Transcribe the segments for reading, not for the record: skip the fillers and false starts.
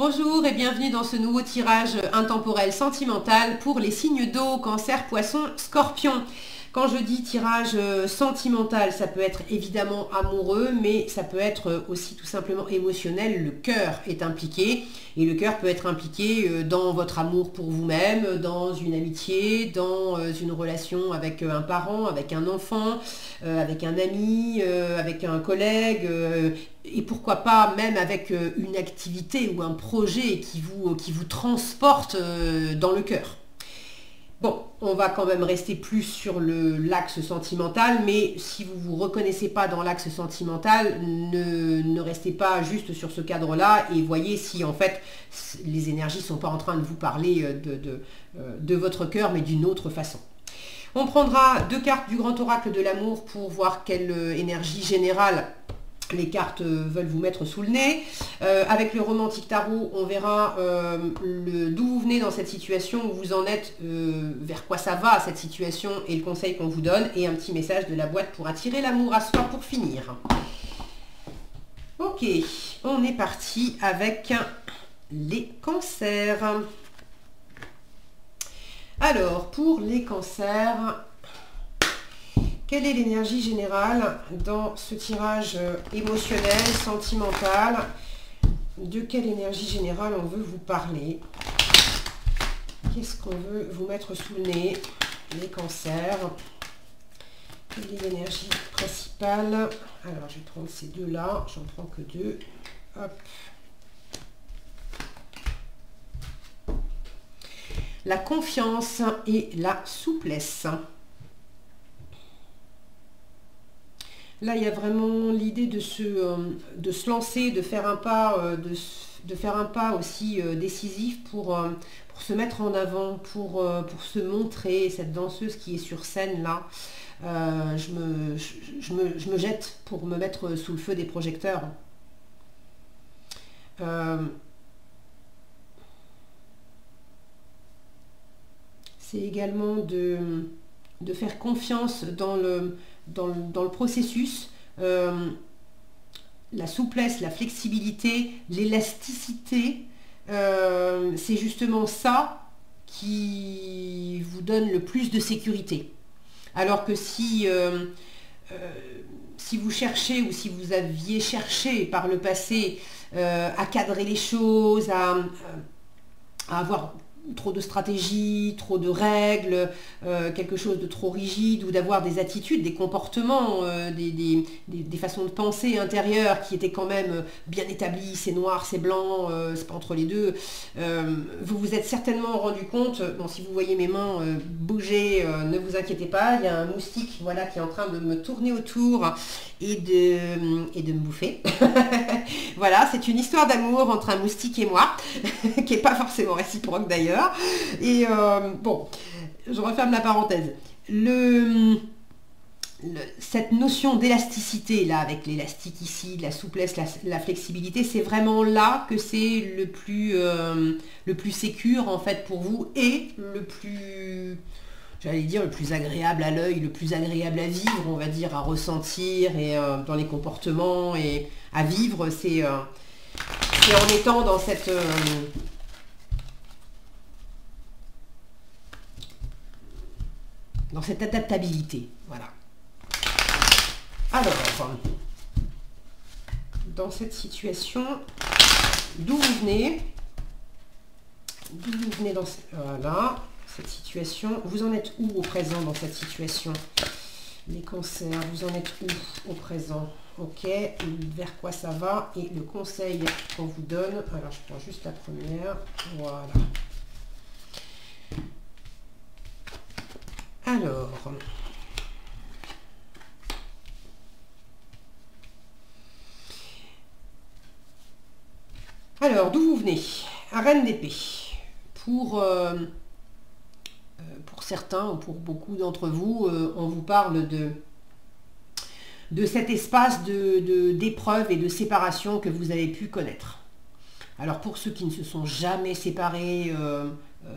Bonjour et bienvenue dans ce nouveau tirage intemporel sentimental pour les signes d'eau, Cancer, Poisson, Scorpion. Quand je dis tirage sentimental, ça peut être évidemment amoureux, mais ça peut être aussi tout simplement émotionnel. Le cœur est impliqué et le cœur peut être impliqué dans votre amour pour vous-même, dans une amitié, dans une relation avec un parent, avec un enfant, avec un ami, avec un collègue, et pourquoi pas même avec une activité ou un projet qui vous transporte dans le cœur. Bon, on va quand même rester plus sur l'axe sentimental, mais si vous ne vous reconnaissez pas dans l'axe sentimental, ne restez pas juste sur ce cadre-là et voyez si en fait les énergies ne sont pas en train de vous parler de votre cœur, mais d'une autre façon. On prendra 2 cartes du grand oracle de l'amour pour voir quelle énergie générale les cartes veulent vous mettre sous le nez. Avec le romantique tarot, on verra d'où vous venez dans cette situation, où vous en êtes, vers quoi ça va cette situation et le conseil qu'on vous donne, et un petit message de la boîte pour attirer l'amour à soi pour finir. Ok, on est parti avec les cancers. Alors, pour les cancers, quelle est l'énergie générale dans ce tirage émotionnel, sentimental? De quelle énergie générale on veut vous parler? Qu'est-ce qu'on veut vous mettre sous le nez, les cancers? Quelle est l'énergie principale? Alors, je vais prendre ces deux-là. J'en prends que 2. Hop. La confiance et la souplesse. Là, il y a vraiment l'idée de se lancer, de faire un pas, de faire un pas aussi décisif pour se mettre en avant, pour se montrer, cette danseuse qui est sur scène là. Je me jette pour me mettre sous le feu des projecteurs. C'est également de faire confiance dans le processus, la souplesse, la flexibilité, l'élasticité, c'est justement ça qui vous donne le plus de sécurité. Alors que si vous cherchez ou si vous aviez cherché par le passé à cadrer les choses, à avoir trop de stratégies, trop de règles, quelque chose de trop rigide, ou d'avoir des attitudes, des comportements, des façons de penser intérieures qui étaient quand même bien établies, c'est noir, c'est blanc, c'est pas entre les deux. Vous vous êtes certainement rendu compte, bon, si vous voyez mes mains bouger, ne vous inquiétez pas, il y a un moustique voilà, qui est en train de me tourner autour et de me bouffer. Voilà, c'est une histoire d'amour entre un moustique et moi, qui n'est pas forcément réciproque d'ailleurs. Et bon, je referme la parenthèse. Cette notion d'élasticité, là, avec l'élastique ici, la souplesse, la flexibilité, c'est vraiment là que c'est le plus sécure, en fait, pour vous, et le plus, j'allais dire, le plus agréable à l'œil, le plus agréable à vivre, on va dire, à ressentir, et dans les comportements, et à vivre, c'est en étant dans cette... dans cette adaptabilité, voilà. Alors, dans cette situation, d'où vous venez dans voilà, cette situation, vous en êtes où au présent dans cette situation? Les cancers, vous en êtes où au présent? Ok, vers quoi ça va? Et le conseil qu'on vous donne, alors je prends juste la première, voilà. Alors, d'où vous venez? Reine d'épée. Pour certains, ou pour beaucoup d'entre vous, on vous parle de cet espace d'épreuve et de séparation que vous avez pu connaître. Alors, pour ceux qui ne se sont jamais séparés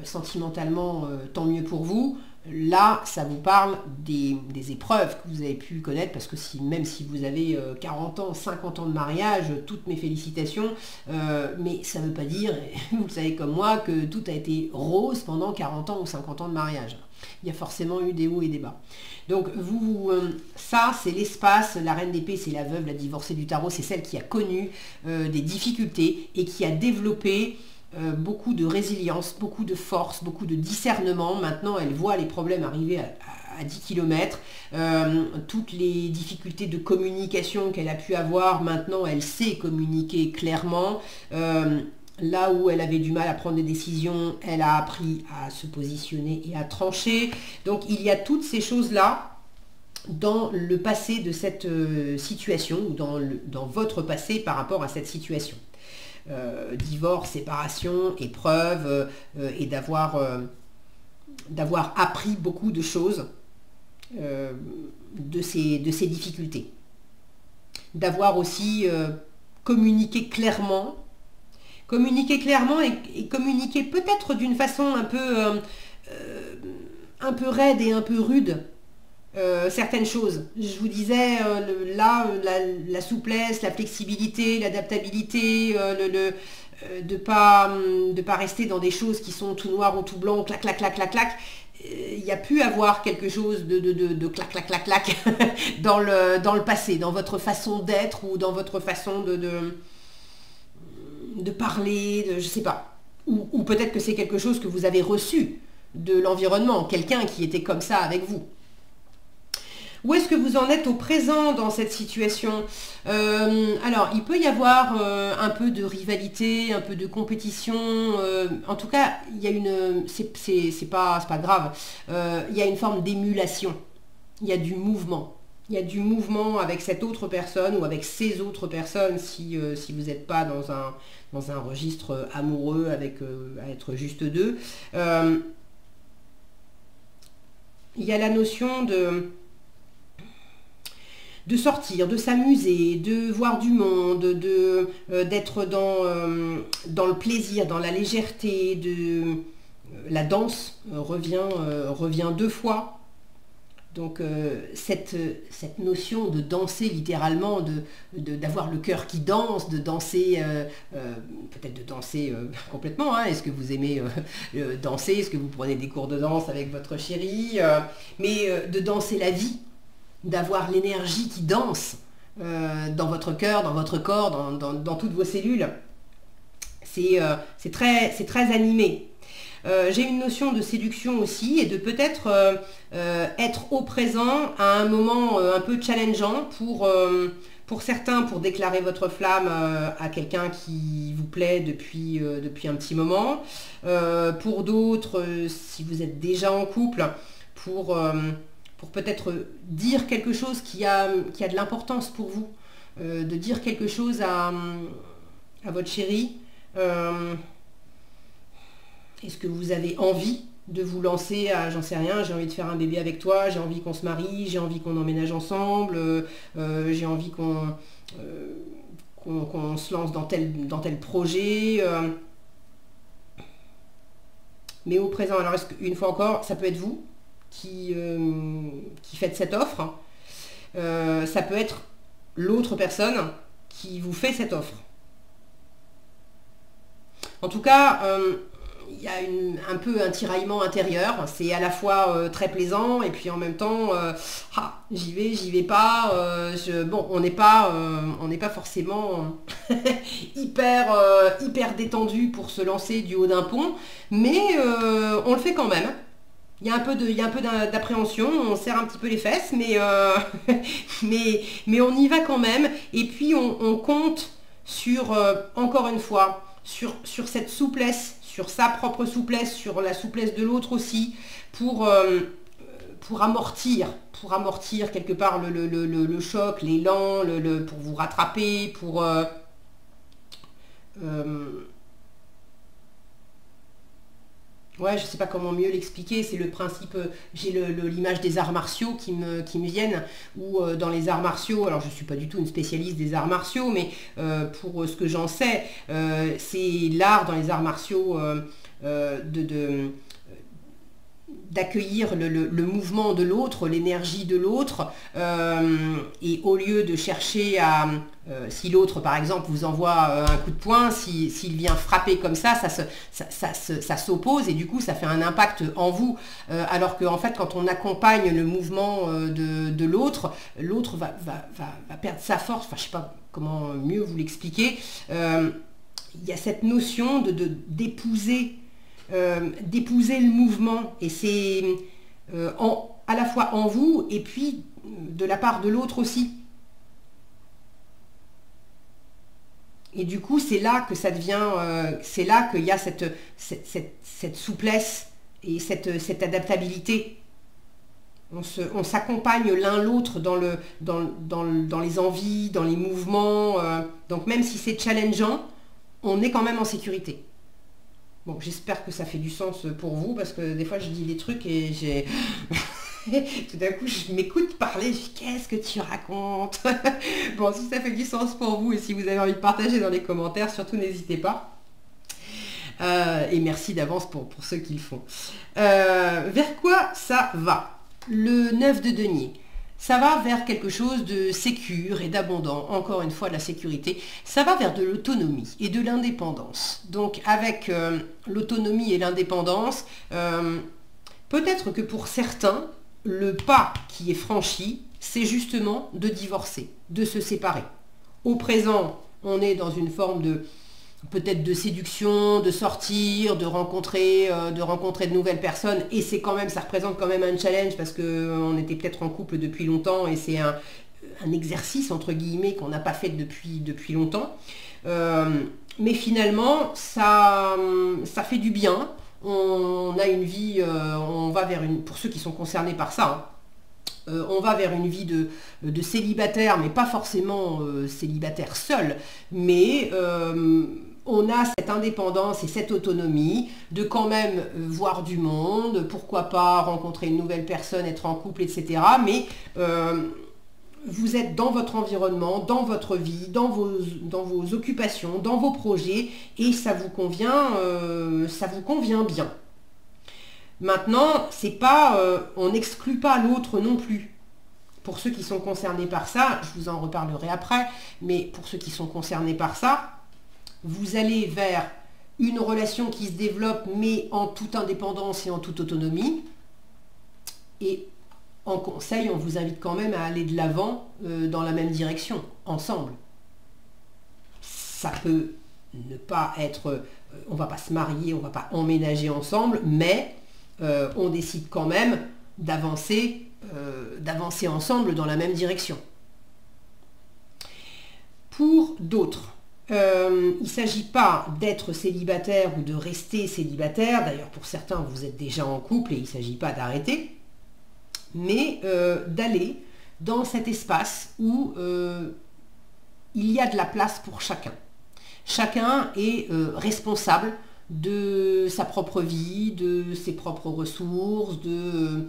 sentimentalement, tant mieux pour vous. Là, ça vous parle des épreuves que vous avez pu connaître, parce que même si vous avez 40 ans, 50 ans de mariage, toutes mes félicitations, mais ça ne veut pas dire, vous le savez comme moi, que tout a été rose pendant 40 ans ou 50 ans de mariage. Il y a forcément eu des hauts et des bas. Donc ça, c'est l'espace, la reine d'épée, c'est la veuve, la divorcée du tarot, c'est celle qui a connu des difficultés et qui a développé beaucoup de résilience, beaucoup de force, beaucoup de discernement. Maintenant, elle voit les problèmes arriver à 10 km. Toutes les difficultés de communication qu'elle a pu avoir, maintenant, elle sait communiquer clairement. Là où elle avait du mal à prendre des décisions, elle a appris à se positionner et à trancher. Donc, il y a toutes ces choses-là dans le passé de cette situation, ou dans votre passé par rapport à cette situation. Divorce, séparation, épreuve, et d'avoir appris beaucoup de choses de ces difficultés. D'avoir aussi communiqué clairement et communiquer peut-être d'une façon un peu raide et un peu rude certaines choses. Je vous disais la souplesse, la flexibilité, l'adaptabilité, de pas rester dans des choses qui sont tout noir ou tout blanc, clac, clac, clac, clac, clac. Il y a pu avoir quelque chose de clac, clac, clac, clac dans le passé, dans votre façon d'être ou dans votre façon de parler, je sais pas. Ou peut-être que c'est quelque chose que vous avez reçu de l'environnement, quelqu'un qui était comme ça avec vous. Où est-ce que vous en êtes au présent dans cette situation? Alors, il peut y avoir un peu de rivalité, un peu de compétition. En tout cas, il y a c'est pas grave. Il y a une forme d'émulation. Il y a du mouvement. Il y a du mouvement avec cette autre personne ou avec ces autres personnes si vous n'êtes pas dans un registre amoureux à être juste deux. Il y a la notion de sortir, de s'amuser, de voir du monde, d'être dans le plaisir, dans la légèreté, la danse revient deux fois. Donc cette notion de danser littéralement, d'avoir le cœur qui danse, de danser, peut-être de danser complètement, hein. Est-ce que vous aimez danser? Est-ce que vous prenez des cours de danse avec votre chérie? Mais de danser la vie, d'avoir l'énergie qui danse dans votre cœur, dans votre corps, dans toutes vos cellules. C'est très animé. J'ai une notion de séduction aussi et de peut-être être au présent à un moment un peu challengeant pour certains, pour déclarer votre flamme à quelqu'un qui vous plaît depuis un petit moment. Pour d'autres, si vous êtes déjà en couple, pour peut-être dire quelque chose qui a de l'importance pour vous, de dire quelque chose à votre chérie. Est-ce que vous avez envie de vous lancer à, j'en sais rien, j'ai envie de faire un bébé avec toi, j'ai envie qu'on se marie, j'ai envie qu'on emménage ensemble, j'ai envie qu'on se lance dans tel projet. Mais au présent, alors une fois encore, ça peut être vous qui faites cette offre. Ça peut être l'autre personne qui vous fait cette offre. En tout cas, il y a un peu un tiraillement intérieur. C'est à la fois très plaisant et puis en même temps, j'y vais pas. Bon, on n'est pas forcément hyper détendu pour se lancer du haut d'un pont, mais on le fait quand même. Il y a un peu d'appréhension, on serre un petit peu les fesses, mais on y va quand même. Et puis on compte sur, encore une fois, sur cette souplesse, sur sa propre souplesse, sur la souplesse de l'autre aussi, pour amortir quelque part le choc, l'élan, pour vous rattraper, ouais, je sais pas comment mieux l'expliquer, c'est le principe, j'ai l'image des arts martiaux qui me viennent, où dans les arts martiaux, alors je suis pas du tout une spécialiste des arts martiaux, mais pour ce que j'en sais, c'est l'art dans les arts martiaux d'accueillir le mouvement de l'autre, l'énergie de l'autre, et au lieu de chercher à, si l'autre par exemple vous envoie un coup de poing, s'il vient frapper comme ça s'oppose et du coup ça fait un impact en vous, alors qu'en fait quand on accompagne le mouvement de l'autre, l'autre va perdre sa force, enfin je sais pas comment mieux vous l'expliquer, il y a cette notion d'épouser le mouvement, et c'est à la fois en vous et puis de la part de l'autre aussi. Et du coup, c'est là que ça devient, c'est là qu'il y a cette souplesse et cette adaptabilité. On s'accompagne l'un l'autre dans les envies, dans les mouvements. Donc même si c'est challengeant, on est quand même en sécurité. Bon, j'espère que ça fait du sens pour vous, parce que des fois je dis des trucs et j'ai... Tout d'un coup, je m'écoute parler, je dis qu'est-ce que tu racontes? Bon, si ça fait du sens pour vous et si vous avez envie de partager dans les commentaires, surtout n'hésitez pas. Et merci d'avance pour ceux qui le font. Vers quoi ça va? Le 9 de denier. Ça va vers quelque chose de sécure et d'abondant, encore une fois de la sécurité. Ça va vers de l'autonomie et de l'indépendance. Donc avec l'autonomie et l'indépendance, peut-être que pour certains, le pas qui est franchi, c'est justement de divorcer, de se séparer. Au présent, on est dans une forme de peut-être de séduction, de sortir, de rencontrer de nouvelles personnes, et c'est quand même, ça représente quand même un challenge parce qu'on était peut-être en couple depuis longtemps et c'est un exercice entre guillemets qu'on n'a pas fait depuis longtemps. Mais finalement, ça fait du bien. On a une vie, on va vers une, pour ceux qui sont concernés par ça, hein, on va vers une vie de célibataire, mais pas forcément célibataire seul, mais on a cette indépendance et cette autonomie de quand même voir du monde, pourquoi pas rencontrer une nouvelle personne, être en couple, etc. Mais vous êtes dans votre environnement, dans votre vie, dans vos occupations, dans vos projets, et ça vous convient bien. Maintenant, c'est pas, on n'exclut pas l'autre non plus. Pour ceux qui sont concernés par ça, je vous en reparlerai après, mais pour ceux qui sont concernés par ça, vous allez vers une relation qui se développe, mais en toute indépendance et en toute autonomie. Et en conseil, on vous invite quand même à aller de l'avant dans la même direction, ensemble. Ça peut ne pas être, on ne va pas se marier, on ne va pas emménager ensemble, mais on décide quand même d'avancer ensemble dans la même direction. Pour d'autres, il ne s'agit pas d'être célibataire ou de rester célibataire. D'ailleurs, pour certains, vous êtes déjà en couple et il ne s'agit pas d'arrêter, mais d'aller dans cet espace où il y a de la place pour chacun. Chacun est responsable de sa propre vie, de ses propres ressources, de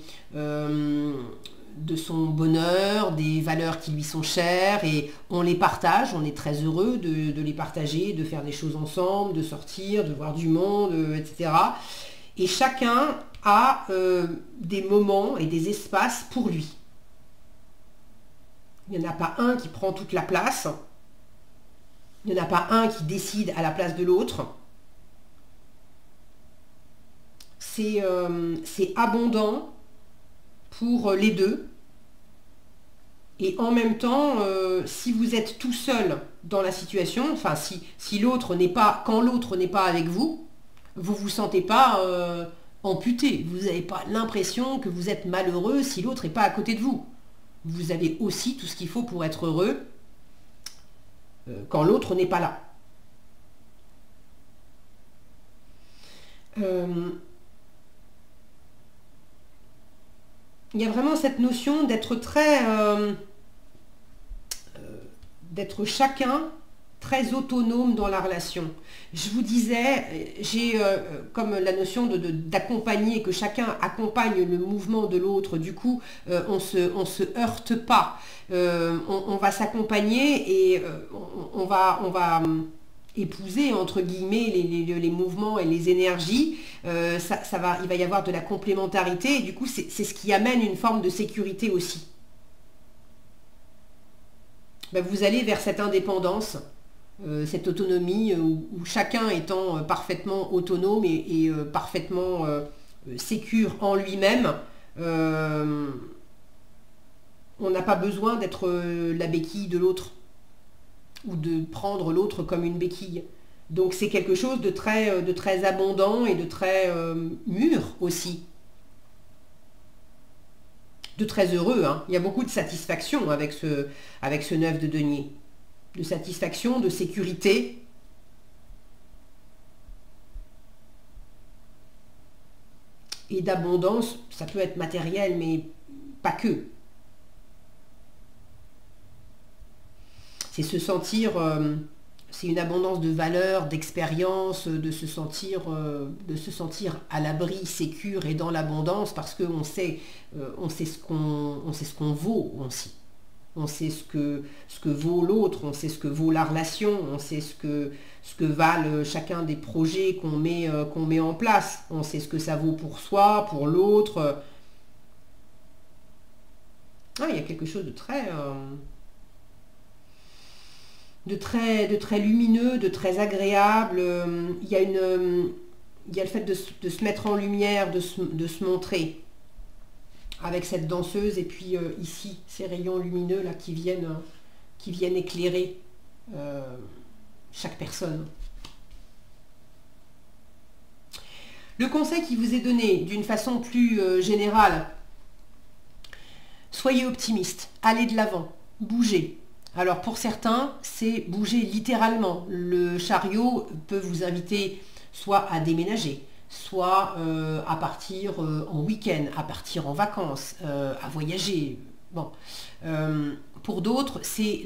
son bonheur, des valeurs qui lui sont chères, et on les partage, on est très heureux de les partager, de faire des choses ensemble, de sortir, de voir du monde, etc. Et chacun a des moments et des espaces pour lui. Il n'y en a pas un qui prend toute la place, il n'y en a pas un qui décide à la place de l'autre. C'est abondant pour les deux. Et en même temps, si vous êtes tout seul dans la situation, enfin si l'autre n'est pas, quand l'autre n'est pas avec vous, vous vous sentez pas amputé. Vous n'avez pas l'impression que vous êtes malheureux si l'autre n'est pas à côté de vous. Vous avez aussi tout ce qu'il faut pour être heureux quand l'autre n'est pas là. Il y a vraiment cette notion d'être d'être chacun très autonome dans la relation. Je vous disais, j'ai comme la notion d'accompagner, que chacun accompagne le mouvement de l'autre. Du coup, on se heurte pas. On va s'accompagner et on va épouser entre guillemets les mouvements et les énergies, il va y avoir de la complémentarité et du coup c'est ce qui amène une forme de sécurité aussi. Ben, vous allez vers cette indépendance, cette autonomie où chacun étant parfaitement autonome et parfaitement sécure en lui-même, on n'a pas besoin d'être la béquille de l'autre ou de prendre l'autre comme une béquille. Donc c'est quelque chose de très abondant et de très mûr aussi. De très heureux, hein. Il y a beaucoup de satisfaction avec ce 9 de denier. De satisfaction, de sécurité. Et d'abondance, ça peut être matériel, mais pas que. C'est se sentir, c'est une abondance de valeurs, d'expérience, de se sentir à l'abri, sécure et dans l'abondance parce qu'on sait, ce qu'on vaut aussi. On sait ce que vaut l'autre, on sait ce que vaut la relation, on sait ce que valent chacun des projets qu'on met en place. On sait ce que ça vaut pour soi, pour l'autre. Ah, il y a quelque chose de très lumineux, de très agréable. Il y a le fait de se mettre en lumière, de se montrer avec cette danseuse et puis ici ces rayons lumineux là qui viennent éclairer chaque personne. Le conseil qui vous est donné d'une façon plus générale, soyez optimiste, allez de l'avant, bougez. Alors pour certains, c'est bouger littéralement. Le chariot peut vous inviter soit à déménager, soit à partir en week-end, à partir en vacances, à voyager. Bon. Pour d'autres, c'est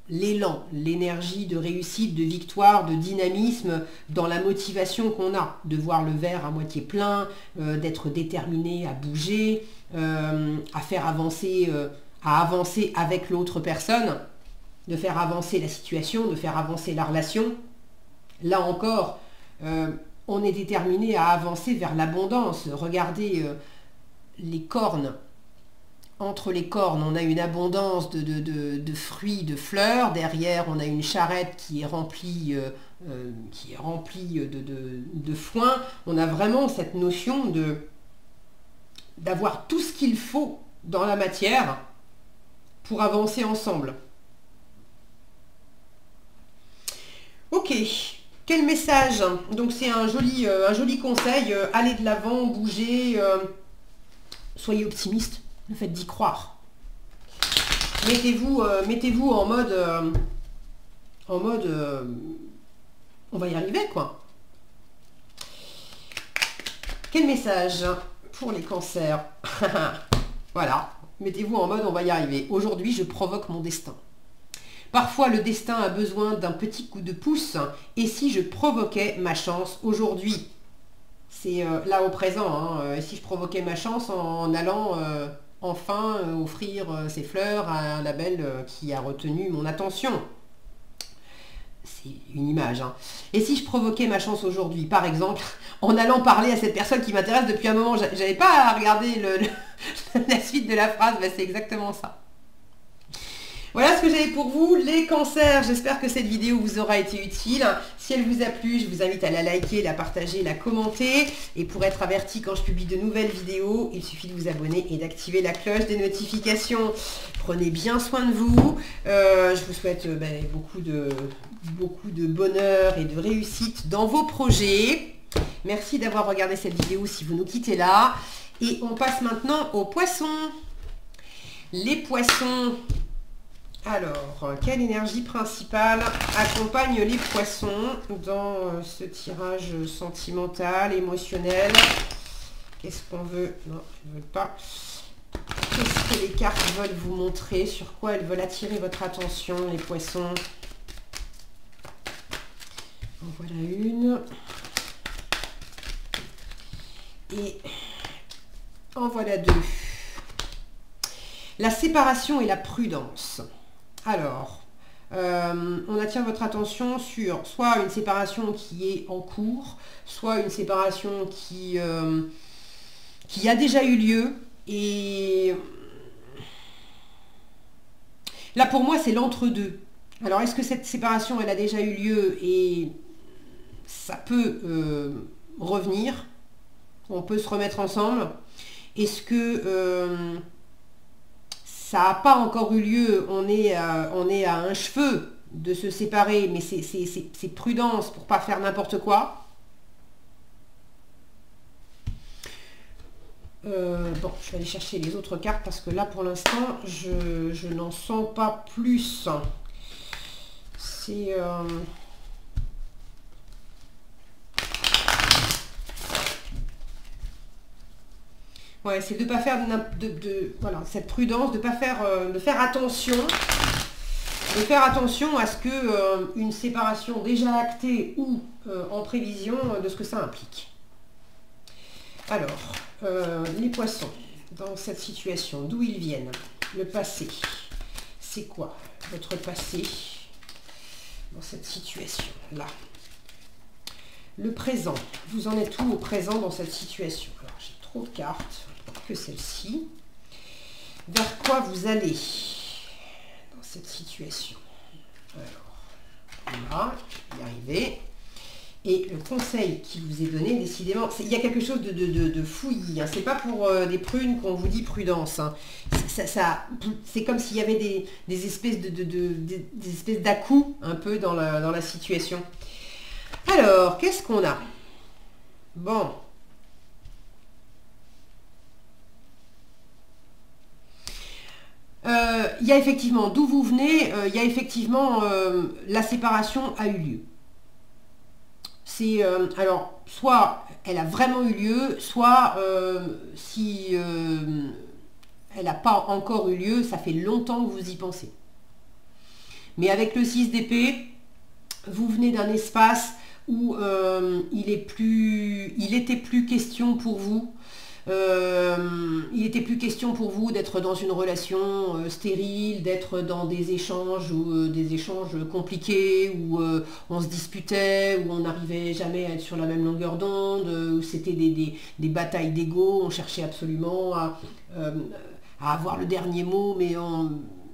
l'élan, l'énergie de réussite, de victoire, de dynamisme dans la motivation qu'on a, de voir le verre à moitié plein, d'être déterminé à bouger, à faire avancer... à avancer avec l'autre personne, de faire avancer la situation, de faire avancer la relation. Là encore, on est déterminé à avancer vers l'abondance. Regardez les cornes. Entre les cornes, on a une abondance de fruits, de fleurs. Derrière, on a une charrette qui est remplie, de foin. On a vraiment cette notion d'avoir tout ce qu'il faut dans la matière pour avancer ensemble. Ok, quel message? Donc c'est un joli conseil, allez de l'avant, bougez, soyez optimiste, le fait d'y croire. Mettez-vous en mode, on va y arriver quoi. Quel message pour les cancers? Voilà. Mettez-vous en mode on va y arriver. Aujourd'hui, je provoque mon destin. Parfois, le destin a besoin d'un petit coup de pouce. Et si je provoquais ma chance aujourd'hui? C'est là au présent. Hein. Et si je provoquais ma chance en allant enfin offrir ces fleurs à un label qui a retenu mon attention? C'est une image. Hein. Et si je provoquais ma chance aujourd'hui, par exemple, en allant parler à cette personne qui m'intéresse depuis un moment, j'avais pas à regarder la suite de la phrase, ben c'est exactement ça. Voilà ce que j'avais pour vous, les cancers. J'espère que cette vidéo vous aura été utile. Si elle vous a plu, je vous invite à la liker, la partager, la commenter. Et pour être averti quand je publie de nouvelles vidéos, il suffit de vous abonner et d'activer la cloche des notifications. Prenez bien soin de vous. Je vous souhaite beaucoup de bonheur et de réussite dans vos projets. Merci d'avoir regardé cette vidéo si vous nous quittez là. Et on passe maintenant aux poissons. Les poissons... Alors, quelle énergie principale accompagne les poissons dans ce tirage sentimental, émotionnel? Qu'est-ce qu'on veut? Non, je ne veux pas. Qu'est-ce que les cartes veulent vous montrer? Sur quoi elles veulent attirer votre attention, les poissons? En voilà une. Et en voilà deux. La séparation et la prudence. Alors, On attire votre attention sur soit une séparation qui est en cours, soit une séparation qui a déjà eu lieu. Et là, pour moi, c'est l'entre-deux. Alors, est-ce que cette séparation, elle a déjà eu lieu et ça peut revenir? On peut se remettre ensemble. Est-ce que ça n'a pas encore eu lieu? On est à un cheveu de se séparer, mais c'est prudence pour ne pas faire n'importe quoi. Bon, je vais aller chercher les autres cartes parce que là, pour l'instant, je n'en sens pas plus. C'est... Ouais, c'est de ne pas faire voilà, cette prudence, de faire attention, à ce que une séparation déjà actée ou en prévision de ce que ça implique. Alors, les poissons, dans cette situation, d'où ils viennent, le passé, c'est quoi votre passé dans cette situation-là? Le présent, vous en êtes où au présent dans cette situation? Alors, j'ai trop de cartes, que celle-ci. Vers quoi vous allez dans cette situation? Alors, là, y arriver. Et le conseil qui vous est donné, décidément, il y a quelque chose de fouillis. Hein. C'est pas pour des prunes qu'on vous dit prudence. Hein. C'est comme s'il y avait des espèces des espèces d'à-coups un peu dans la situation. Alors, qu'est-ce qu'on a? Bon. Il y a effectivement, d'où vous venez, il y a effectivement, la séparation a eu lieu. C'est, alors, soit elle a vraiment eu lieu, soit si elle n'a pas encore eu lieu, ça fait longtemps que vous y pensez. Mais avec le 6 d'épée, vous venez d'un espace où il était plus question pour vous. Il n'était plus question pour vous d'être dans une relation stérile, d'être dans des échanges compliqués, où on se disputait, où on n'arrivait jamais à être sur la même longueur d'onde, où c'était des batailles d'ego, on cherchait absolument à avoir le dernier mot, mais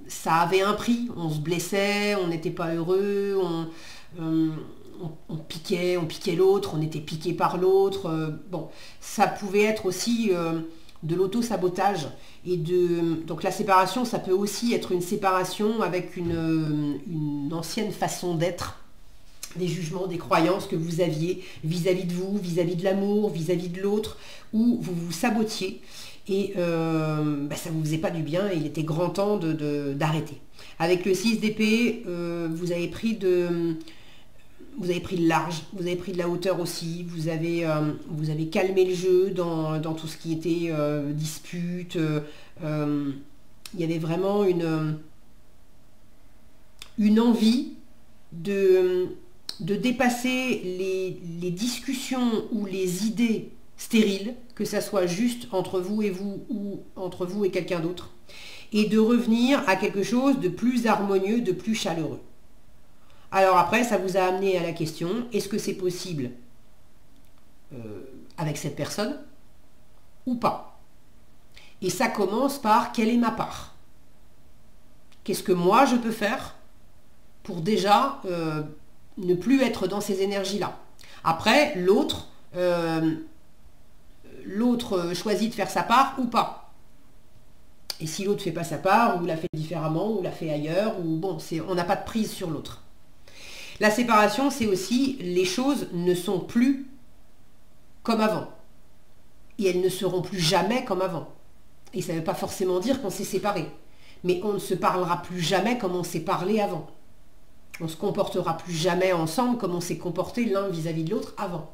ça avait un prix, on se blessait, on n'était pas heureux, on piquait l'autre, on était piqué par l'autre. Bon, ça pouvait être aussi de l'auto-sabotage. Donc la séparation, ça peut aussi être une séparation avec une ancienne façon d'être, des jugements, des croyances que vous aviez vis-à-vis de vous, vis-à-vis de l'amour, vis-à-vis de l'autre, où vous vous sabotiez. Et ça ne vous faisait pas du bien et il était grand temps d'arrêter. Avec le 6 d'épée, vous avez pris le large, vous avez pris de la hauteur aussi, vous avez calmé le jeu dans tout ce qui était dispute. Il y avait vraiment une envie de dépasser les discussions ou les idées stériles, que ça soit juste entre vous et vous ou entre vous et quelqu'un d'autre, et de revenir à quelque chose de plus harmonieux, de plus chaleureux. Alors après, ça vous a amené à la question, est-ce que c'est possible avec cette personne ou pas? Et ça commence par, quelle est ma part? Qu'est-ce que moi je peux faire pour déjà ne plus être dans ces énergies-là? Après, l'autre choisit de faire sa part ou pas. Et si l'autre ne fait pas sa part, ou l'a fait différemment, ou l'a fait ailleurs, ou bon, on n'a pas de prise sur l'autre. La séparation, c'est aussi, les choses ne sont plus comme avant. Et elles ne seront plus jamais comme avant. Et ça ne veut pas forcément dire qu'on s'est séparés. Mais on ne se parlera plus jamais comme on s'est parlé avant. On ne se comportera plus jamais ensemble comme on s'est comporté l'un vis-à-vis de l'autre avant.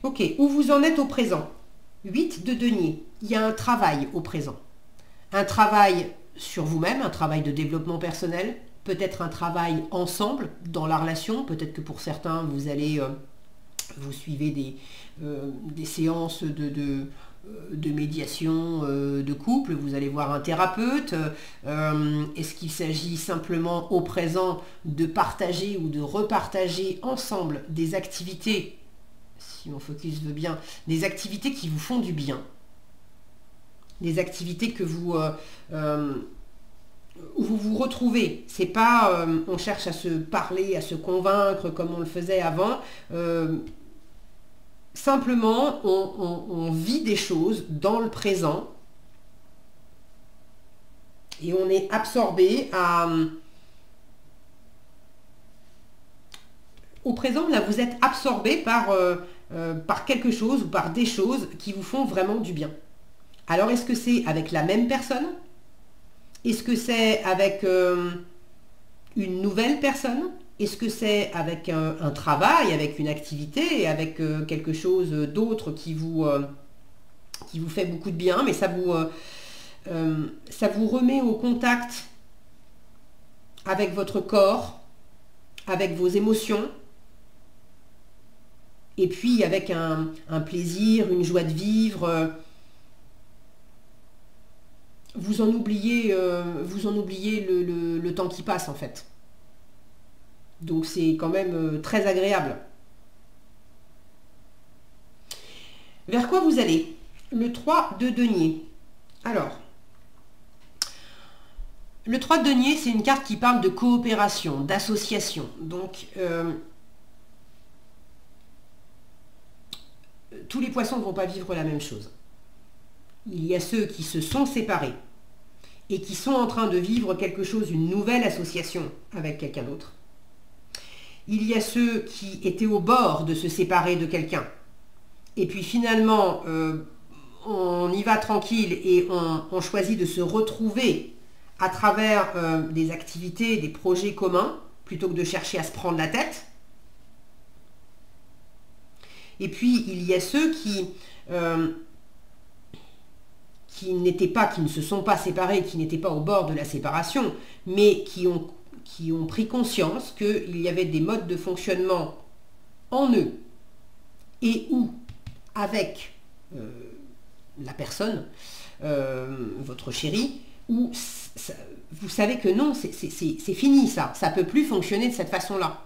Ok, où vous en êtes au présent? 8 de denier. Il y a un travail au présent. Un travail sur vous-même, un travail de développement personnel, peut-être un travail ensemble dans la relation, peut-être que pour certains vous suivez des séances de médiation de couple, vous allez voir un thérapeute. Est-ce qu'il s'agit simplement au présent de partager ou de repartager ensemble des activités, si mon focus veut bien, des activités qui vous font du bien, des activités que vous où vous vous retrouvez. C'est pas on cherche à se parler, à se convaincre comme on le faisait avant. Simplement, on vit des choses dans le présent et on est absorbé au présent. Là, vous êtes absorbé par quelque chose ou par des choses qui vous font vraiment du bien. Alors, est-ce que c'est avec la même personne? Est-ce que c'est avec une nouvelle personne? Est-ce que c'est avec un travail, avec une activité, avec quelque chose d'autre qui vous fait beaucoup de bien, mais ça vous remet au contact avec votre corps, avec vos émotions, et puis avec un plaisir, une joie de vivre. Vous en oubliez le temps qui passe en fait. Donc c'est quand même très agréable. Vers quoi vous allez? Le 3 de denier. Alors, le 3 de denier, c'est une carte qui parle de coopération, d'association. Donc, tous les poissons ne vont pas vivre la même chose. Il y a ceux qui se sont séparés et qui sont en train de vivre quelque chose, une nouvelle association avec quelqu'un d'autre. Il y a ceux qui étaient au bord de se séparer de quelqu'un. Et puis finalement, on y va tranquille et on choisit de se retrouver à travers des activités, des projets communs, plutôt que de chercher à se prendre la tête. Et puis, il y a ceux qui ne se sont pas séparés, qui n'étaient pas au bord de la séparation, mais qui ont pris conscience qu'il y avait des modes de fonctionnement en eux et ou avec la personne, votre chéri, où vous savez que non, c'est fini ça ne peut plus fonctionner de cette façon-là.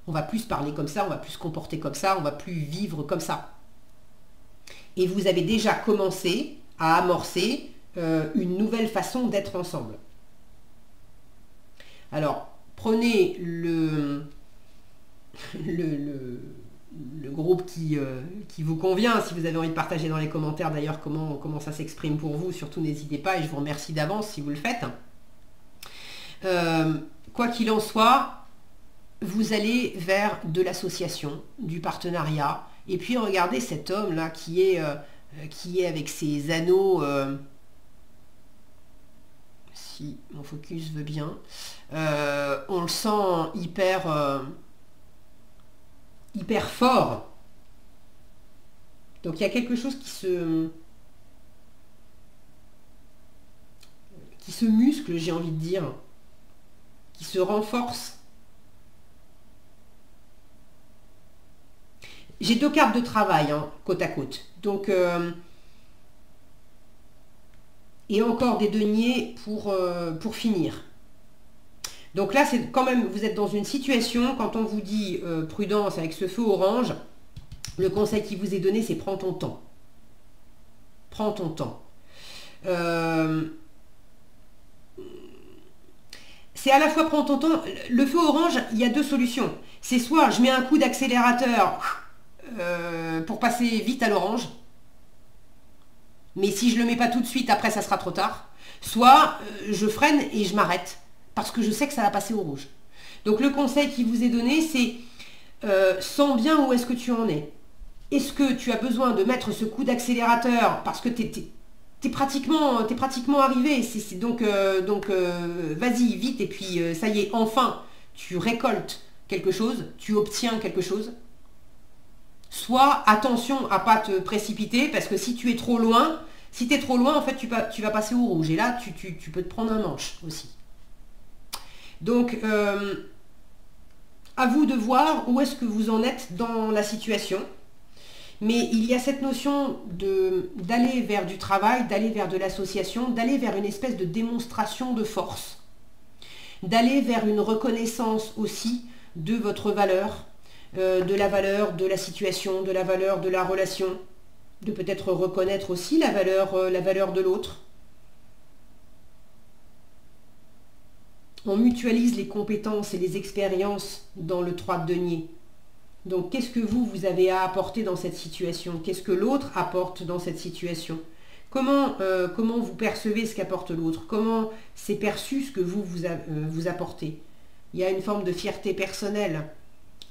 On va plus se parler comme ça, on va plus se comporter comme ça, on va plus vivre comme ça. Et vous avez déjà commencé à amorcer une nouvelle façon d'être ensemble. Alors, prenez le groupe qui vous convient. Si vous avez envie de partager dans les commentaires d'ailleurs comment ça s'exprime pour vous, surtout n'hésitez pas et je vous remercie d'avance si vous le faites. Quoi qu'il en soit, vous allez vers de l'association, du partenariat, et puis regardez cet homme-là qui est avec ses anneaux, si mon focus veut bien, on le sent hyper fort. Donc il y a quelque chose qui se muscle, j'ai envie de dire, qui se renforce. J'ai 2 cartes de travail, hein, côte à côte. Donc, et encore des deniers pour finir. Donc là, c'est quand même, vous êtes dans une situation, quand on vous dit prudence avec ce feu orange, le conseil qui vous est donné, c'est prends ton temps. Prends ton temps. C'est à la fois prends ton temps. Le feu orange, il y a 2 solutions. C'est soit je mets un coup d'accélérateur pour passer vite à l'orange, mais si je ne le mets pas tout de suite, après ça sera trop tard. Soit je freine et je m'arrête, parce que je sais que ça va passer au rouge. Donc le conseil qui vous est donné, c'est sens bien où est-ce que tu en es. Est-ce que tu as besoin de mettre ce coup d'accélérateur parce que t'es pratiquement arrivé, donc vas-y vite et puis ça y est, enfin tu récoltes quelque chose, tu obtiens quelque chose. Soit attention à pas te précipiter parce que si tu es trop loin, en fait tu vas passer au rouge et là tu peux te prendre un manche aussi. Donc à vous de voir où est-ce que vous en êtes dans la situation. Mais il y a cette notion d'aller vers du travail, d'aller vers de l'association, d'aller vers une espèce de démonstration de force, d'aller vers une reconnaissance aussi de votre valeur, de la valeur de la situation, de la valeur de la relation, de peut-être reconnaître aussi la valeur de l'autre. On mutualise les compétences et les expériences dans le 3 de denier. Donc qu'est-ce que vous avez à apporter dans cette situation? Qu'est-ce que l'autre apporte dans cette situation? Comment vous percevez ce qu'apporte l'autre? Comment c'est perçu ce que vous apportez? Il y a une forme de fierté personnelle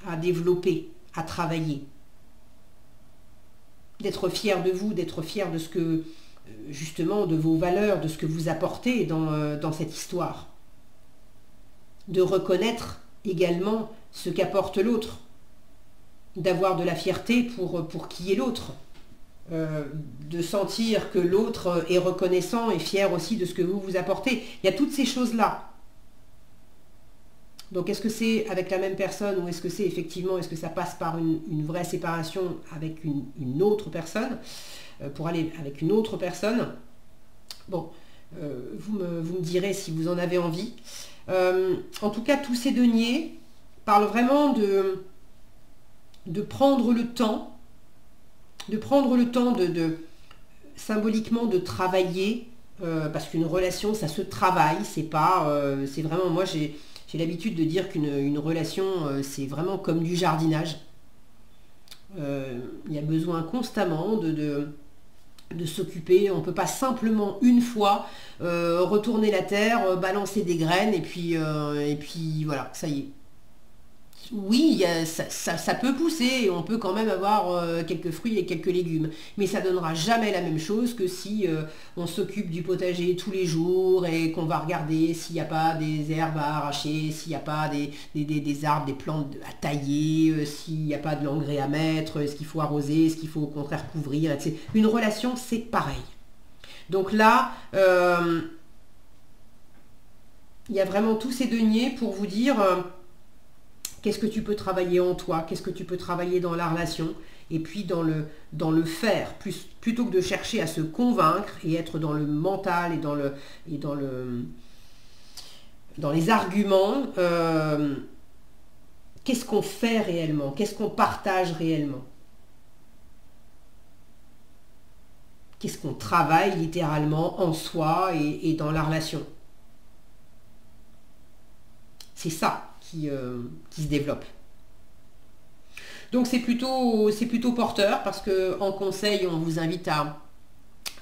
à développer, à travailler. D'être fier de vous, d'être fier de ce que, justement, de vos valeurs, de ce que vous apportez dans cette histoire. De reconnaître également ce qu'apporte l'autre. D'avoir de la fierté pour qui est l'autre. De sentir que l'autre est reconnaissant et fier aussi de ce que vous apportez. Il y a toutes ces choses-là. Donc est-ce que c'est avec la même personne ou est-ce que c'est effectivement, est-ce que ça passe par une vraie séparation avec une autre personne, pour aller avec une autre personne? Bon, vous me direz si vous en avez envie. En tout cas, tous ces deniers parlent vraiment de prendre le temps, symboliquement de travailler, parce qu'une relation, ça se travaille, c'est vraiment, moi j'ai l'habitude de dire qu'une relation, c'est vraiment comme du jardinage. Il y a besoin constamment de s'occuper. On ne peut pas simplement une fois retourner la terre, balancer des graines et puis voilà, ça y est. Oui, ça peut pousser et on peut quand même avoir quelques fruits et quelques légumes. Mais ça ne donnera jamais la même chose que si on s'occupe du potager tous les jours et qu'on va regarder s'il n'y a pas des herbes à arracher, s'il n'y a pas des arbres, des plantes à tailler, s'il n'y a pas de l'engrais à mettre, est-ce qu'il faut arroser, est-ce qu'il faut au contraire couvrir, etc. Une relation, c'est pareil. Donc là, il y a vraiment tous ces deniers pour vous dire... Qu'est-ce que tu peux travailler en toi? Qu'est-ce que tu peux travailler dans la relation? Et puis dans le faire, plutôt que de chercher à se convaincre et être dans le mental et dans les arguments, qu'est-ce qu'on fait réellement? Qu'est-ce qu'on partage réellement? Qu'est-ce qu'on travaille littéralement en soi et dans la relation? C'est ça qui se développe. Donc c'est plutôt porteur parce que en conseil, on vous invite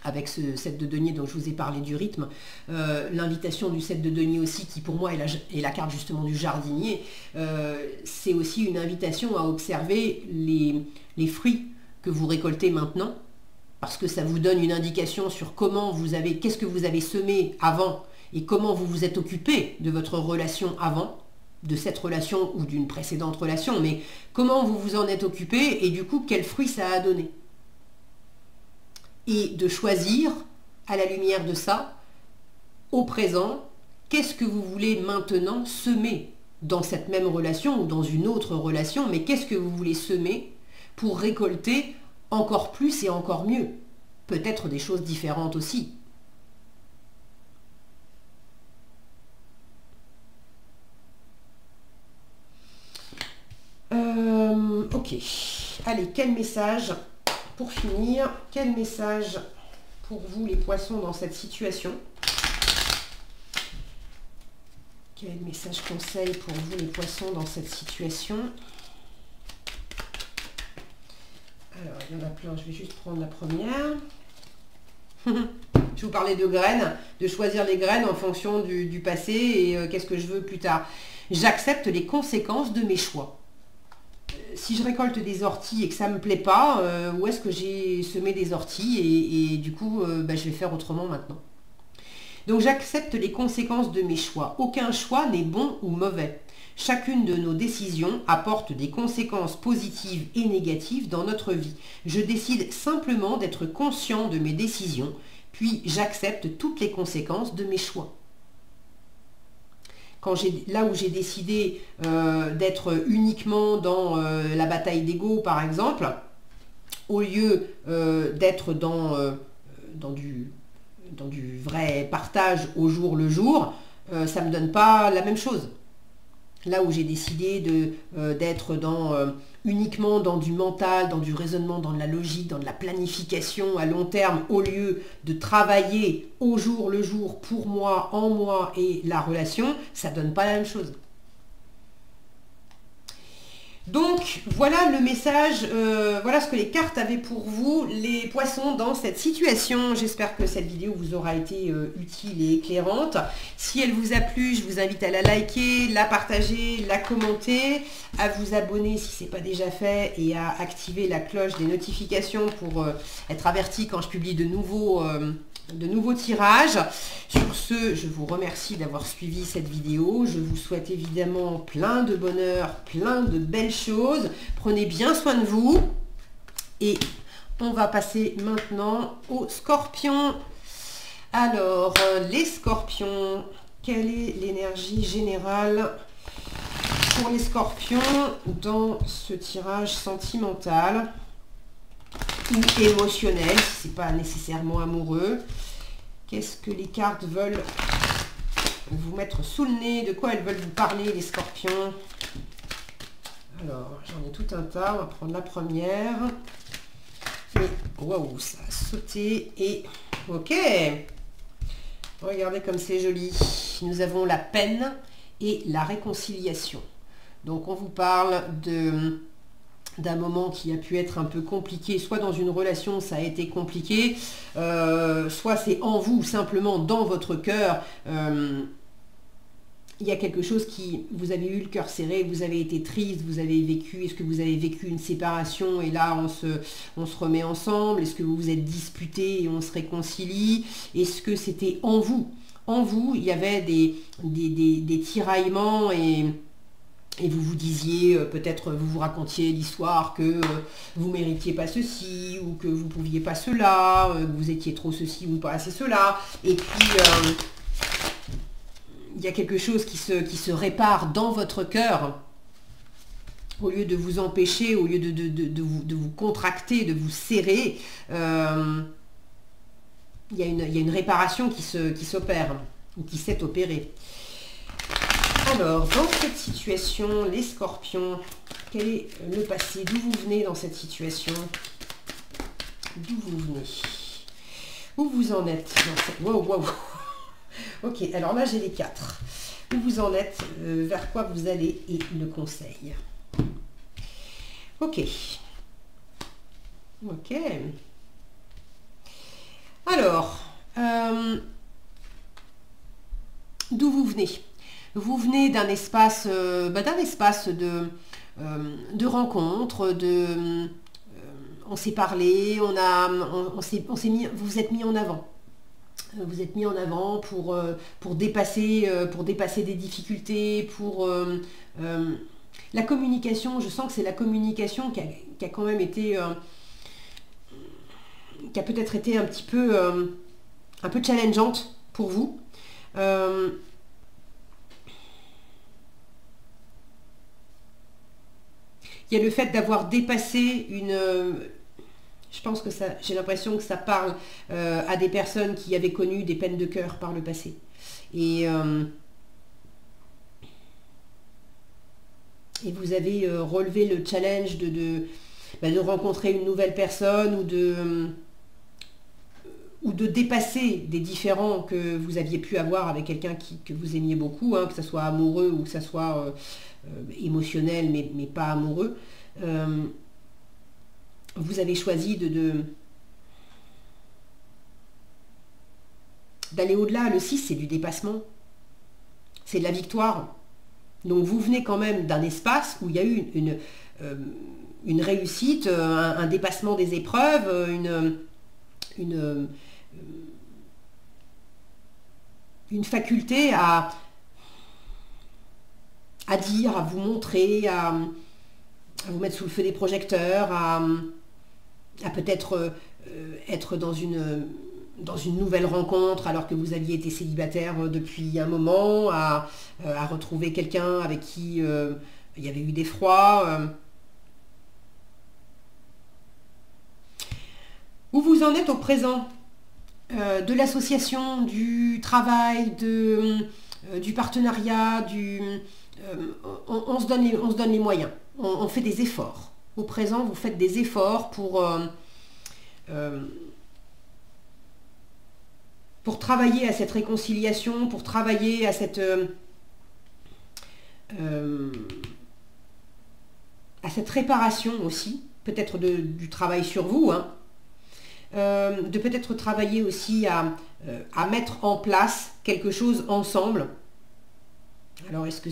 avec ce set de denier dont je vous ai parlé du rythme, l'invitation du set de denier aussi, qui pour moi est la carte justement du jardinier, c'est aussi une invitation à observer les fruits que vous récoltez maintenant, parce que ça vous donne une indication sur qu'est-ce que vous avez semé avant et comment vous vous êtes occupé de votre relation avant, de cette relation ou d'une précédente relation, mais comment vous vous en êtes occupé et du coup quel fruit ça a donné. Et de choisir, à la lumière de ça, au présent, qu'est-ce que vous voulez maintenant semer dans cette même relation ou dans une autre relation, mais qu'est-ce que vous voulez semer pour récolter encore plus et encore mieux, peut-être des choses différentes aussi. Ok, allez, quel message pour finir? Quel message pour vous les poissons dans cette situation? Quel message conseil pour vous les poissons dans cette situation? Alors, il y en a plein, je vais juste prendre la première. Je vous parlais de graines, de choisir les graines en fonction du passé et qu'est-ce que je veux plus tard. J'accepte les conséquences de mes choix. Si je récolte des orties et que ça ne me plaît pas, où est-ce que j'ai semé des orties et du coup, je vais faire autrement maintenant. Donc j'accepte les conséquences de mes choix. Aucun choix n'est bon ou mauvais. Chacune de nos décisions apporte des conséquences positives et négatives dans notre vie. Je décide simplement d'être conscient de mes décisions, puis j'accepte toutes les conséquences de mes choix. Là où j'ai décidé d'être uniquement dans la bataille d'ego, par exemple, au lieu d'être dans du vrai partage au jour le jour, ça ne me donne pas la même chose. Là où j'ai décidé d'être uniquement dans du mental, dans du raisonnement, dans de la logique, dans de la planification à long terme, au lieu de travailler au jour le jour pour moi, en moi et la relation, ça ne donne pas la même chose. Donc voilà le message, voilà ce que les cartes avaient pour vous, les poissons, dans cette situation. J'espère que cette vidéo vous aura été utile et éclairante. Si elle vous a plu, je vous invite à la liker, la partager, la commenter, à vous abonner si ce n'est pas déjà fait et à activer la cloche des notifications pour être averti quand je publie de nouveaux tirages. Sur ce, je vous remercie d'avoir suivi cette vidéo. Je vous souhaite évidemment plein de bonheur, plein de belles choses. Prenez bien soin de vous. Et on va passer maintenant aux scorpions. Alors, les scorpions, quelle est l'énergie générale pour les scorpions dans ce tirage sentimental ou émotionnel, si ce n'est pas nécessairement amoureux? Qu'est-ce que les cartes veulent vous mettre sous le nez? De quoi elles veulent vous parler, les scorpions? Alors, j'en ai tout un tas. On va prendre la première. Et waouh, ça a sauté. Et ok. Regardez comme c'est joli. Nous avons la peine et la réconciliation. Donc, on vous parle d'un moment qui a pu être un peu compliqué, soit dans une relation ça a été compliqué, soit c'est en vous, simplement dans votre cœur, il y a quelque chose qui, vous avez eu le cœur serré, vous avez été triste, vous avez vécu, est-ce que vous avez vécu une séparation et là on se remet ensemble, est-ce que vous vous êtes disputé et on se réconcilie, est-ce que c'était en vous? En vous, il y avait des tiraillements et vous vous disiez, peut-être vous vous racontiez l'histoire que vous ne méritiez pas ceci, ou que vous ne pouviez pas cela, que vous étiez trop ceci ou pas assez cela. Et puis, il y a quelque chose qui se répare dans votre cœur, au lieu de vous empêcher, au lieu de vous contracter, de vous serrer. Il y a une réparation qui s'opère, ou qui s'est opérée. Alors, dans cette situation, les scorpions, quel est le passé? D'où vous venez dans cette situation? D'où vous venez? Où vous en êtes dans cette... Wow, wow. Ok, alors là, j'ai les 4. Où vous en êtes, vers quoi vous allez et le conseil. Ok. Ok. Alors, d'où vous venez? Vous venez d'un espace, de rencontre, on s'est parlé, on s'est mis, vous vous êtes mis en avant. Vous êtes mis en avant pour dépasser des difficultés, pour la communication. Je sens que c'est la communication qui a quand même été, qui a peut-être été un peu challengeante pour vous. Il y a le fait d'avoir dépassé je pense que j'ai l'impression que ça parle à des personnes qui avaient connu des peines de cœur par le passé. Et vous avez relevé le challenge de rencontrer une nouvelle personne ou de dépasser des différends que vous aviez pu avoir avec quelqu'un que vous aimiez beaucoup, hein, que ce soit amoureux ou que ce soit émotionnel mais pas amoureux. Vous avez choisi d'aller au-delà. Le 6, c'est du dépassement. C'est de la victoire. Donc vous venez quand même d'un espace où il y a eu une réussite, un dépassement des épreuves, une faculté à dire, à vous montrer, à vous mettre sous le feu des projecteurs, à peut-être être dans une nouvelle rencontre alors que vous aviez été célibataire depuis un moment, à retrouver quelqu'un avec qui il y avait eu des froids. Où vous en êtes au présent de l'association, du travail, du partenariat, on se donne les moyens, on fait des efforts. Au présent, vous faites des efforts pour travailler à cette réconciliation, pour travailler à cette réparation aussi, peut-être du travail sur vous, hein, de peut-être travailler aussi à mettre en place quelque chose ensemble. Alors est-ce que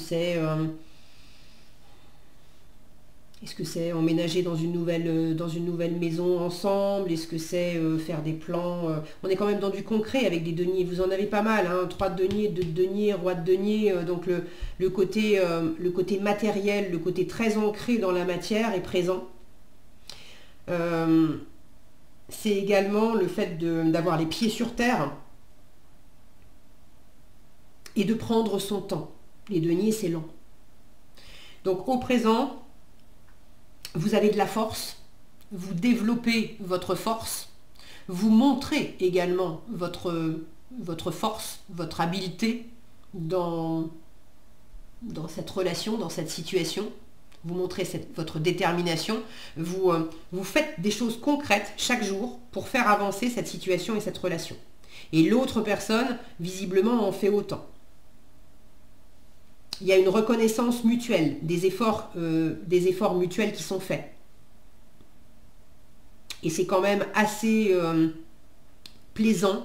c'est emménager dans une nouvelle maison ensemble? Est-ce que c'est faire des plans? On est quand même dans du concret avec des deniers. Vous en avez pas mal, hein, 3 de deniers, 2 de deniers, roi de deniers. Donc le côté matériel, le côté très ancré dans la matière est présent. C'est également le fait d'avoir les pieds sur terre et de prendre son temps. Les deniers, c'est lent. Donc au présent, vous avez de la force, vous développez votre force, vous montrez également votre force, votre habileté dans cette relation, dans cette situation. Vous montrez votre détermination, vous faites des choses concrètes chaque jour pour faire avancer cette situation et cette relation. Et l'autre personne, visiblement, en fait autant. Il y a une reconnaissance mutuelle, des efforts mutuels qui sont faits. Et c'est quand même assez plaisant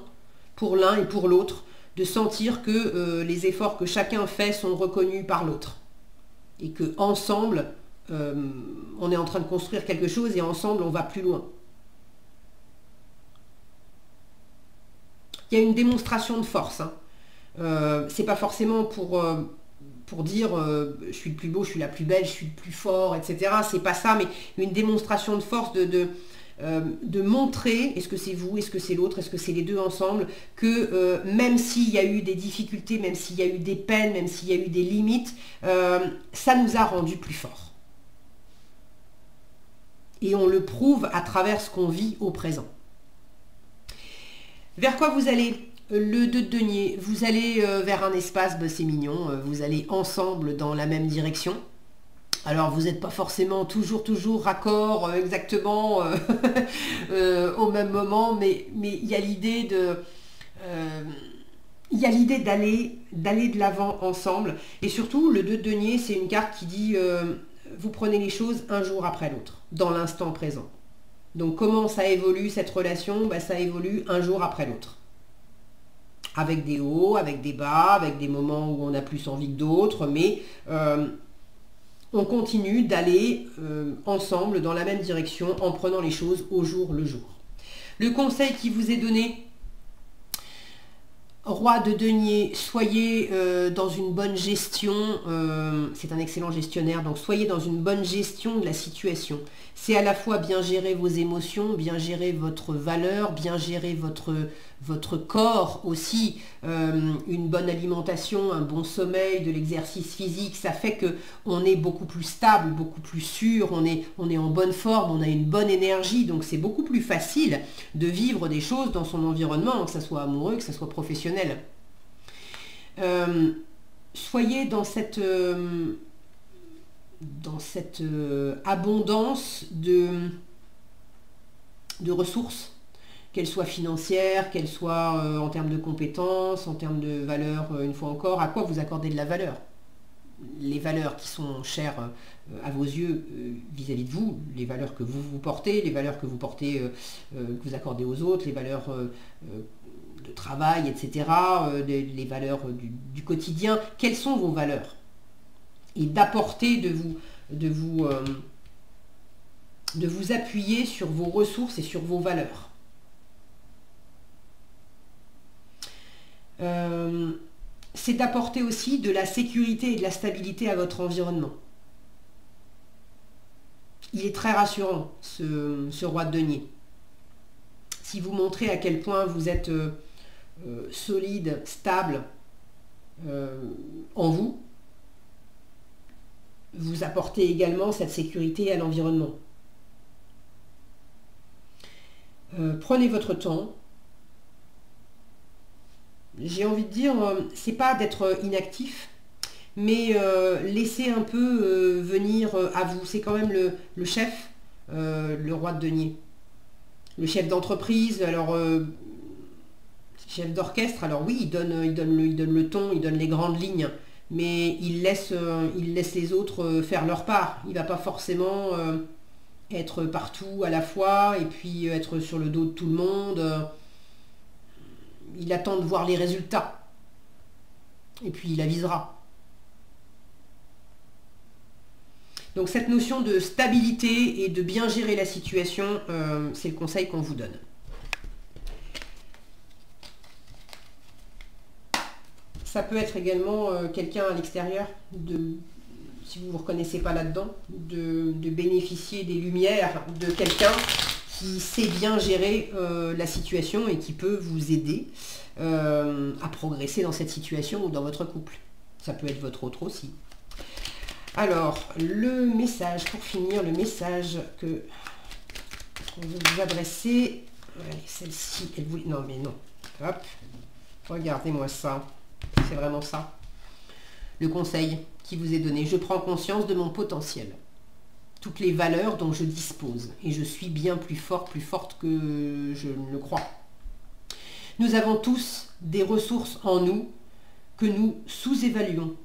pour l'un et pour l'autre de sentir que les efforts que chacun fait sont reconnus par l'autre. Et qu'ensemble, on est en train de construire quelque chose et ensemble, on va plus loin. Il y a une démonstration de force. Hein. C'est pas forcément pour dire je suis le plus beau, je suis la plus belle, je suis le plus fort, etc. C'est pas ça, mais une démonstration de force de montrer, est-ce que c'est vous, est-ce que c'est l'autre, est-ce que c'est les deux ensemble, que même s'il y a eu des difficultés, même s'il y a eu des peines, même s'il y a eu des limites, ça nous a rendus plus forts. Et on le prouve à travers ce qu'on vit au présent. Vers quoi vous allez? Le 2 de denier, vous allez vers un espace, c'est mignon, vous allez ensemble dans la même direction. Alors vous n'êtes pas forcément toujours raccord exactement au même moment, mais il y a l'idée d'aller de l'avant ensemble. Et surtout, le 2 de denier, c'est une carte qui dit vous prenez les choses un jour après l'autre, dans l'instant présent. Donc comment ça évolue cette relation? Ça évolue un jour après l'autre. Avec des hauts, avec des bas, avec des moments où on a plus envie que d'autres, mais on continue d'aller ensemble dans la même direction en prenant les choses au jour le jour. Le conseil qui vous est donné, roi de denier, soyez dans une bonne gestion, c'est un excellent gestionnaire, donc soyez dans une bonne gestion de la situation. C'est à la fois bien gérer vos émotions, bien gérer votre valeur, bien gérer votre corps aussi, une bonne alimentation, un bon sommeil, de l'exercice physique, ça fait qu'on est beaucoup plus stable, beaucoup plus sûr, on est en bonne forme, on a une bonne énergie, donc c'est beaucoup plus facile de vivre des choses dans son environnement, que ce soit amoureux, que ce soit professionnel. Soyez dans cette abondance de ressources, qu'elles soient financières, qu'elles soient en termes de compétences, en termes de valeurs, une fois encore, à quoi vous accordez de la valeur. Les valeurs qui sont chères à vos yeux vis-à-vis de vous, les valeurs que vous portez, les valeurs que vous portez, que vous accordez aux autres, les valeurs de travail, etc., les valeurs du quotidien. Quelles sont vos valeurs? Et d'apporter, de vous appuyer sur vos ressources et sur vos valeurs. C'est d'apporter aussi de la sécurité et de la stabilité à votre environnement. Il est très rassurant, ce roi de denier. Si vous montrez à quel point vous êtes solide, stable en vous, vous apportez également cette sécurité à l'environnement. Prenez votre temps. J'ai envie de dire, c'est pas d'être inactif, mais laissez un peu venir à vous. C'est quand même le chef, le roi de denier. Le chef d'entreprise, alors chef d'orchestre, alors oui, il donne le ton, il donne les grandes lignes, mais il laisse les autres faire leur part. Il ne va pas forcément être partout à la fois et puis être sur le dos de tout le monde. Il attend de voir les résultats. Et puis il avisera. Donc cette notion de stabilité et de bien gérer la situation, c'est le conseil qu'on vous donne. Ça peut être également quelqu'un à l'extérieur, si vous ne vous reconnaissez pas là-dedans, de bénéficier des lumières de quelqu'un qui sait bien gérer la situation et qui peut vous aider à progresser dans cette situation ou dans votre couple. Ça peut être votre autre aussi. Alors, le message, pour finir, le message que on veut vous adresser. Allez, celle-ci, elle vous... Non, mais non. Hop. Regardez-moi ça. C'est vraiment ça. Le conseil qui vous est donné. Je prends conscience de mon potentiel. Toutes les valeurs dont je dispose. Et je suis bien plus fort, plus forte que je ne le crois. Nous avons tous des ressources en nous que nous sous-évaluons.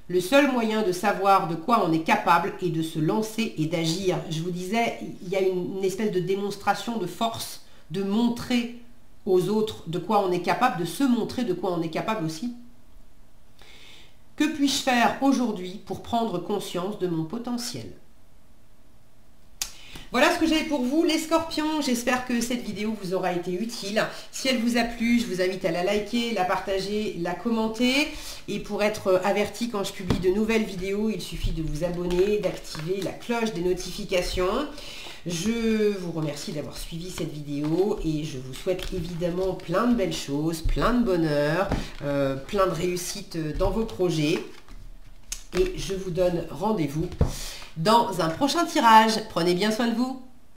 Le seul moyen de savoir de quoi on est capable est de se lancer et d'agir. Je vous disais, il y a une espèce de démonstration de force, de montrer aux autres de quoi on est capable, de se montrer de quoi on est capable aussi. Que puis-je faire aujourd'hui pour prendre conscience de mon potentiel ? Voilà ce que j'avais pour vous, les scorpions. J'espère que cette vidéo vous aura été utile. Si elle vous a plu, je vous invite à la liker, la partager, la commenter. Et pour être averti quand je publie de nouvelles vidéos, il suffit de vous abonner, d'activer la cloche des notifications. Je vous remercie d'avoir suivi cette vidéo et je vous souhaite évidemment plein de belles choses, plein de bonheur, plein de réussite dans vos projets. Et je vous donne rendez-vous dans un prochain tirage. Prenez bien soin de vous.